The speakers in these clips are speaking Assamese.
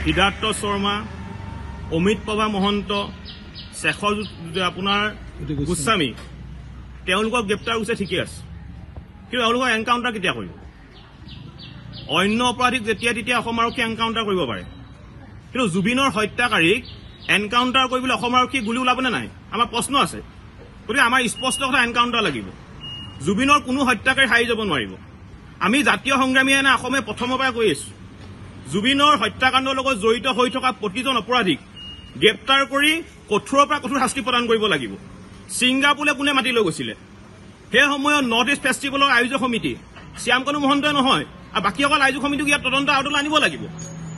সিদ্ধাৰ্থ শৰ্মা, অমিত প্ৰভা মহন্ত, শেখৰ আপোনাৰ গোস্বামী তেওঁলোকক গ্ৰেপ্তাৰ কৰিছে ঠিকে আছে, কিন্তু তেওঁলোকক এনকাউণ্টাৰ কেতিয়া কৰিব? অন্য অপৰাধীক যেতিয়া তেতিয়া অসম আৰক্ষীয়ে এনকাউণ্টাৰ কৰিব পাৰে, কিন্তু জুবিনৰ হত্যাকাৰীক এনকাউণ্টাৰ কৰিবলৈ অসম আৰক্ষী গুলী ওলাবনে নাই আমাৰ প্ৰশ্ন আছে। গতিকে আমাৰ স্পষ্ট কথা এনকাউণ্টাৰ লাগিব। জুবিনৰ কোনো হত্যাকাৰী হাৰি যাব নোৱাৰিব। আমি জাতীয় সংগ্ৰামীয়ে অসমে প্ৰথমৰ পৰা কৈ আছো, জুবিনৰ হত্যাকাণ্ডৰ লগত জড়িত হৈ থকা প্ৰতিজন অপৰাধীক গ্ৰেপ্তাৰ কৰি কঠোৰৰ পৰা কঠোৰ শাস্তি প্ৰদান কৰিব লাগিব। ছিংগাপুৰলৈ কোনে মাতি লৈ গৈছিলে? সেই সময়ত নৰ্থ ইষ্ট ফেষ্টিভেলৰ আয়োজক সমিতি শ্যামকানু মহন্তই নহয়, আৰু বাকীসকল আয়োজক সমিতিক ইয়াত তদন্ত আউটলৈ আনিব লাগিব।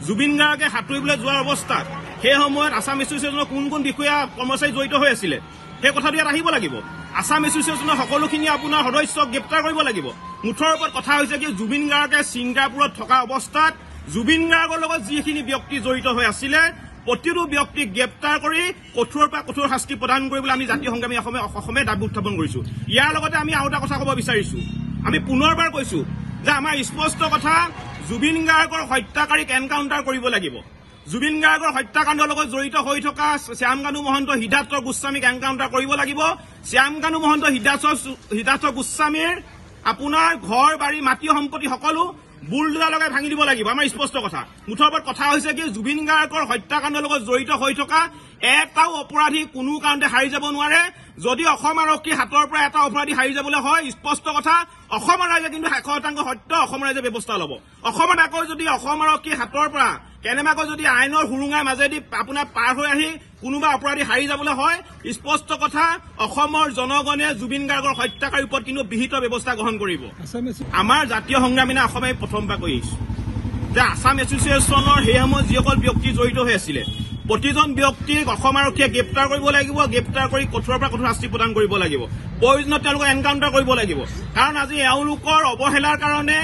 জুবিন গাৰ্গে সাঁতুৰিবলৈ যোৱাৰ অৱস্থাত সেই সময়ত আছাম এছ'চিয়েশ্যনৰ কোন কোন বিষয়া কৰ্মচাৰী জড়িত হৈ আছিলে সেই কথাটো ইয়াত আহিব লাগিব। আছাম এছ'চিয়েশ্যনৰ সকলোখিনি আপোনাৰ সদস্যক গ্ৰেপ্তাৰ কৰিব লাগিব। মুঠৰ ওপৰত কথা হৈছে কি, জুবিন গাৰ্গে ছিংগাপুৰত থকা অৱস্থাত জুবিন গাৰ্গৰ লগত যিখিনি ব্যক্তি জড়িত হৈ আছিলে প্ৰতিটো ব্যক্তিক গ্ৰেপ্তাৰ কৰি কঠোৰৰ পৰা কঠোৰ শাস্তি প্ৰদান কৰিবলৈ আমি জাতীয় সংগ্ৰামী অসমে দাবী উত্থাপন কৰিছো। ইয়াৰ লগতে আমি আৰু এটা কথা ক'ব বিচাৰিছো, আমি পুনৰবাৰ কৈছো যে আমাৰ স্পষ্ট কথা, জুবিন গাৰ্গৰ হত্যাকাৰীক এনকাউণ্টাৰ কৰিব লাগিব। জুবিন গাৰ্গৰ হত্যাকাণ্ডৰ লগত জড়িত হৈ থকা শ্যামকানু মহন্ত, সিদ্ধাৰ্থ গোস্বামীক এনকাউণ্টাৰ কৰিব লাগিব। শ্যামকানু মহন্ত, সিদ্ধাৰ্থ গোস্বামীৰ আপোনাৰ ঘৰ বাৰী মাটি সম্পত্তি সকলো বুলডোজাৰ লগাই ভাঙি দিব লাগিব, আমাৰ স্পষ্ট কথা। মুঠৰ ওপৰত কথা হৈছে কি, জুবিন গাৰ্গৰ হত্যাকাণ্ডৰ লগত জড়িত হৈ থকা এটাও অপৰাধী কোনো কাৰণতে হাৰি যাব নোৱাৰে। যদি অসম আৰক্ষীৰ হাতৰ পৰা এটা অপৰাধী হাৰি যাবলৈ হয়, স্পষ্ট কথা, অসমৰ ৰাইজে কিন্তু 100% সত্য অসম ৰাইজে ব্যৱস্থা ল'ব। অসমত আকৌ যদি অসম আৰক্ষীৰ হাতৰ পৰা কেনেবাকৈ যদি আইনৰ সুৰুঙাৰ মাজেদি আপোনাৰ পাৰ হৈ আহি কোনোবা অপৰাধী হাৰি যাবলৈ হয়, স্পষ্ট কথা, অসমৰ জনগণে জুবিন গাৰ্গৰ হত্যাকাৰীৰ ওপৰত কিন্তু বিহিত ব্যৱস্থা গ্ৰহণ কৰিব। আমাৰ জাতীয় সংগ্ৰামী অসমে প্ৰথমবাৰ কৈ আহিছো যে আছাম এছ'চিয়েশ্যনৰ সেই সময়ত যিসকল ব্যক্তি জড়িত হৈ আছিলে প্ৰতিজন ব্যক্তিক অসম আৰক্ষীয়ে গ্ৰেপ্তাৰ কৰিব লাগিব। গ্ৰেপ্তাৰ কৰি কঠোৰৰ পৰা কঠোৰ শাস্তি প্ৰদান কৰিব লাগিব। প্ৰয়োজনত তেওঁলোকক এনকাউণ্টাৰ কৰিব লাগিব। কাৰণ আজি এওঁলোকৰ অৱহেলাৰ কাৰণে,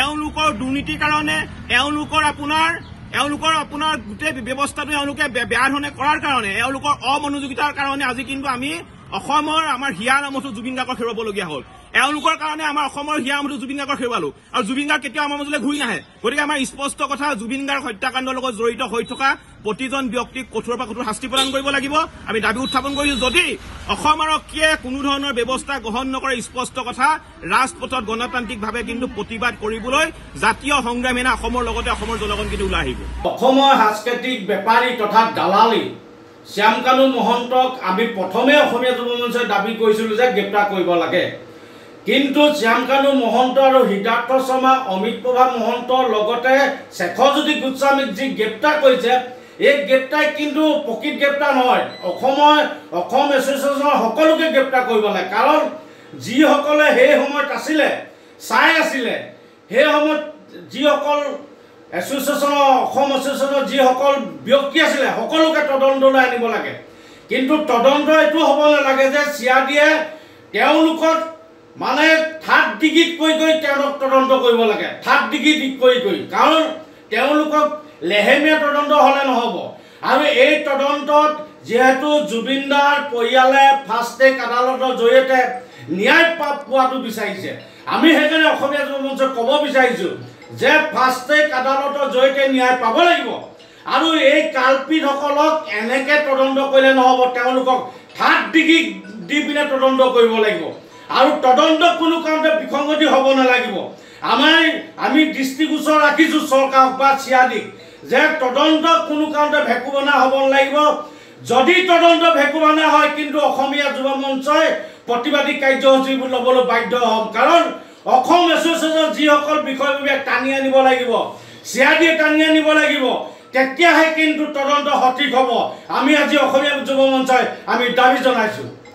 এওঁলোকৰ দুৰ্নীতিৰ কাৰণে, এওঁলোকৰ আপোনাৰ গোটেই ব্যৱস্থাটো এওঁলোকে বেয়া ধৰণে কৰাৰ কাৰণে, এওঁলোকৰ অমনোযোগিতাৰ কাৰণে আজি কিন্তু আমি অসমৰ আমাৰ হিয়া নামতো জুবিন গাৰ্গক হেৰুৱাবলগীয়া হ'ল। এওঁলোকৰ কাৰণে আমাৰ অসমৰ হিয়া নামতো জুবিন গাৰ্গক হেৰুৱালো, আৰু জুবিন গাৰ্গ কেতিয়াও আমাৰ মাজলৈ ঘূৰি নাহে। গতিকে আমাৰ স্পষ্ট কথা, জুবিন গাৰ্গ হত্যাকাণ্ডৰ লগত জড়িত হৈ থকা প্ৰতিজন ব্যক্তিক কঠোৰৰ পৰা কঠোৰ শাস্তি প্ৰদান কৰিব লাগিব। আমি দাবী উত্থাপন কৰিছো, যদি অসম আৰক্ষীয়ে কোনো ধৰণৰ ব্যৱস্থা গ্ৰহণ নকৰে, স্পষ্ট কথা, ৰাজপথত গণতান্ত্ৰিকভাৱে কিন্তু প্ৰতিবাদ কৰিবলৈ জাতীয় সংগ্ৰামী অসমৰ লগতে অসমৰ জনগণ কিন্তু ওলাই আহিব। অসমৰ সাংস্কৃতিক বেপাৰী তথা দালালি শ্যামকানু মহন্তক আমি প্ৰথমে অসমীয়া যুৱ মঞ্চই দাবী কৰিছিলোঁ যে গ্ৰেপ্তাৰ কৰিব লাগে। কিন্তু শ্যামকানু মহন্ত আৰু সিদ্ধাৰ্থ শৰ্মা, অমিত প্ৰভা মহন্তৰ লগতে শেখৰজ্যোতি গোস্বামীক যি গ্ৰেপ্তাৰ কৰিছে, এই গ্ৰেপ্তাৰ কিন্তু প্ৰকৃত গ্ৰেপ্তাৰ নহয়। অসম এছ'চিয়েশ্যনৰ সকলোকে গ্ৰেপ্তাৰ কৰিব লাগে। কাৰণ যিসকলে সেই সময়ত আছিলে, চাই আছিলে, সেই সময়ত যিসকল অসম এছ'চিয়েশ্যনৰ যিসকল ব্যক্তি আছিলে সকলোকে তদন্তলৈ আনিব লাগে। কিন্তু তদন্ত এইটো হ'ব নালাগে যে চিআইডিয়ে তেওঁলোকক মানে থাৰ্ড ডিগ্ৰীত কৈ তেওঁলোক তদন্ত কৰিব লাগে, থাৰ্ড ডিগ্ৰী কৰি। কাৰণ তেওঁলোকক লেহেমীয়া তদন্ত হ'লে নহ'ব। আৰু এই তদন্তত যিহেতু জুবিনদাৰ পৰিয়ালে ফাষ্ট ট্ৰেক আদালতৰ জৰিয়তে ন্যায় পোৱাটো বিচাৰিছে, আমি সেইকাৰণে অসমীয়া যুৱ মঞ্চক ক'ব বিচাৰিছোঁ যে ফাষ্ট ট্ৰেক আদালতৰ জৰিয়তে ন্যায় পাব লাগিব। আৰু এই কালপিতসকলক এনেকৈ তদন্ত কৰিলে নহ'ব, তেওঁলোকক থাৰ্ড ডিগ্ৰী দি পিনে তদন্ত কৰিব লাগিব। আৰু তদন্ত কোনো কাৰণতে বিসংগতি হ'ব নালাগিব। আমি দৃষ্টিগোচৰ ৰাখিছোঁ চৰকাৰক বা চিআইডিক যে তদন্ত কোনো কাৰণতে ভেকুবনা হ'ব নালাগিব। যদি তদন্ত ভেকুবনা হয়, কিন্তু অসমীয়া যুৱ মঞ্চই প্ৰতিবাদী কাৰ্যসূচী ল'বলৈ বাধ্য হ'ম। কাৰণ অসম এছ'চিয়েশ্যনৰ যিসকল বিষয়বিলাক টানি আনিব লাগিব, চিআইডিয়ে টানি আনিব লাগিব, তেতিয়াহে কিন্তু তদন্ত সঠিক হ'ব। আমি আজি অসমীয়া যুৱ মঞ্চই আমি দাবী জনাইছোঁ।